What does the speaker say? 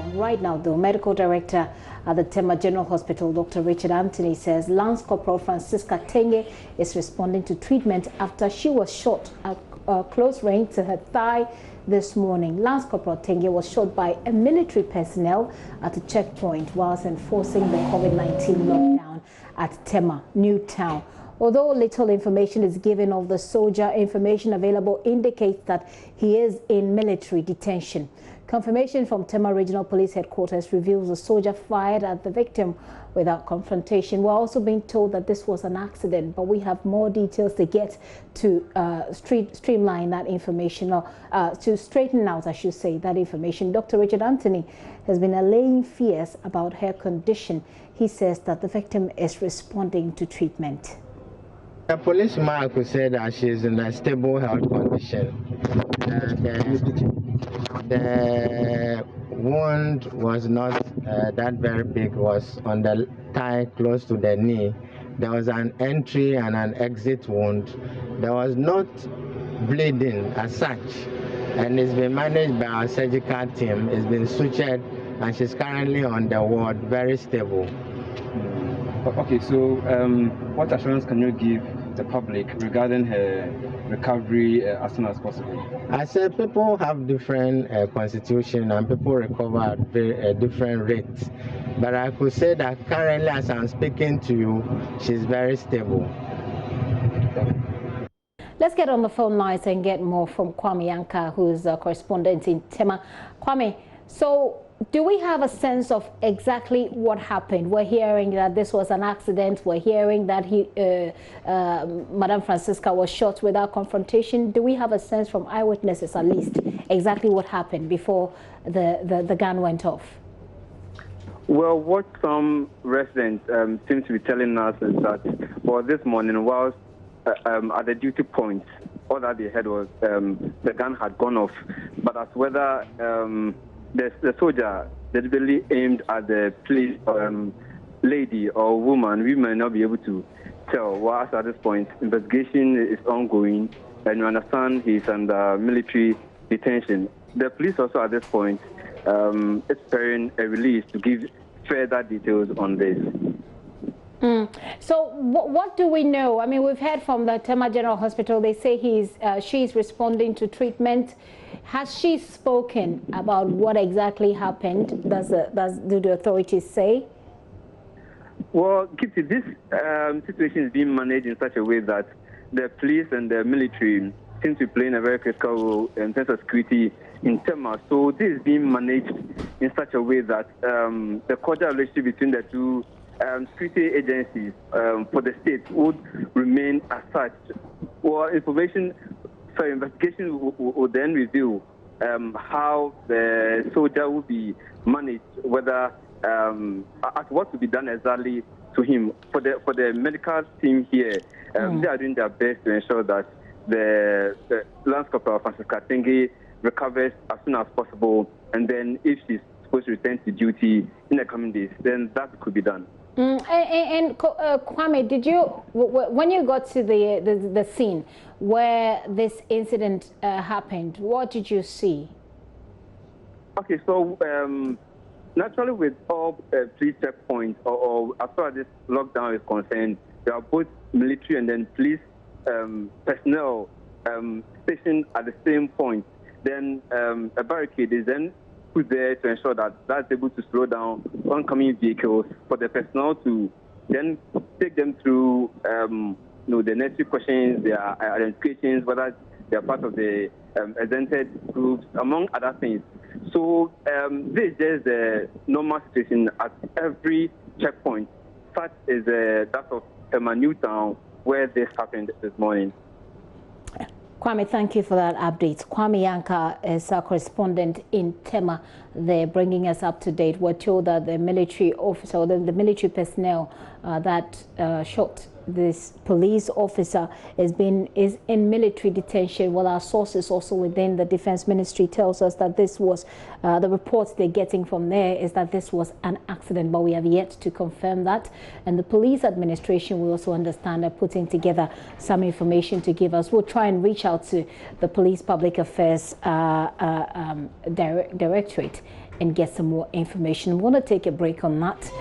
down. Right now, the medical director at the Tema General Hospital, Dr. Richard Anthony, says Lance Corporal Francisca Tenge is responding to treatment after she was shot at close range to her thigh this morning. Lance Corporal Tenge was shot by a military personnel at a checkpoint whilst enforcing the COVID-19 lockdown at Tema, New Town. Although little information is given of the soldier, information available indicates that he is in military detention. Confirmation from Tema Regional Police Headquarters reveals the soldier fired at the victim without confrontation. We're also being told that this was an accident, but we have more details to get to streamline that information, or to straighten out, I should say, that information. Dr. Richard Anthony has been allaying fears about her condition. He says that the victim is responding to treatment. The policeman could say that she is in a stable health condition. The wound was not that very big, was on the thigh close to the knee. There was an entry and an exit wound. There was not bleeding as such, and it's been managed by our surgical team. It's been sutured and she's currently on the ward, very stable. Okay, so what assurance can you give the public regarding her recovery as soon as possible? I said people have different constitution and people recover at different rates. But I could say that currently, as I'm speaking to you, she's very stable. Let's get on the phone lines and get more from Kwame Yanka, who is a correspondent in Tema. Kwame, so do we have a sense of exactly what happened? We're hearing that this was an accident. We're hearing that Madame Francisca was shot without confrontation. Do we have a sense from eyewitnesses, at least, exactly what happened before the gun went off? Well, what some residents seem to be telling us is that, well, this morning, whilst at the duty point, all that they heard was the gun had gone off. But as whether the soldier deliberately aimed at the police lady or woman, we may not be able to tell. Whilst at this point, investigation is ongoing, and you understand he's under military detention. The police also at this point is preparing a release to give further details on this. So what do we know? I mean, we've heard from the Tema General Hospital. They say she's responding to treatment. Has she spoken about what exactly happened? Do the authorities say? Well, Kitty, this situation is being managed in such a way that the police and the military seem to be playing a very critical role in terms of security in Tema. So this is being managed in such a way that the cordial relationship between the two security agencies for the state would remain as such. Well, investigation will then reveal how the soldier will be managed, whether at what will be done exactly to him. For the medical team here, they are doing their best to ensure that the Lance Corporal Francisca Tenge recovers as soon as possible, and then if she's supposed to return to duty in the coming days, then that could be done. And Kwame, did you, when you got to the scene where this incident happened, what did you see? Okay, so naturally with all police checkpoints, or as far as this lockdown is concerned, there are both military and then police personnel stationed at the same point. Then a barricade is then put there to ensure that that's able to slow down oncoming vehicles for the personnel to then take them through the necessary questions, their identifications, whether they're part of the exempted groups, among other things. So this is just the normal situation at every checkpoint. Such is that of Tema New Town, where this happened this morning. Kwame, thank you for that update. Kwame Yanka is our correspondent in Tema. They're bringing us up to date. We're told that the military officer, or the military personnel that shot this police officer is in military detention. Well, our sources also within the Defense Ministry tells us that this was the reports they're getting from there is that this was an accident, but we have yet to confirm that. And the police administration, we also understand, are putting together some information to give us. We'll try and reach out to the Police Public Affairs Directorate and get some more information. We want to take a break on that.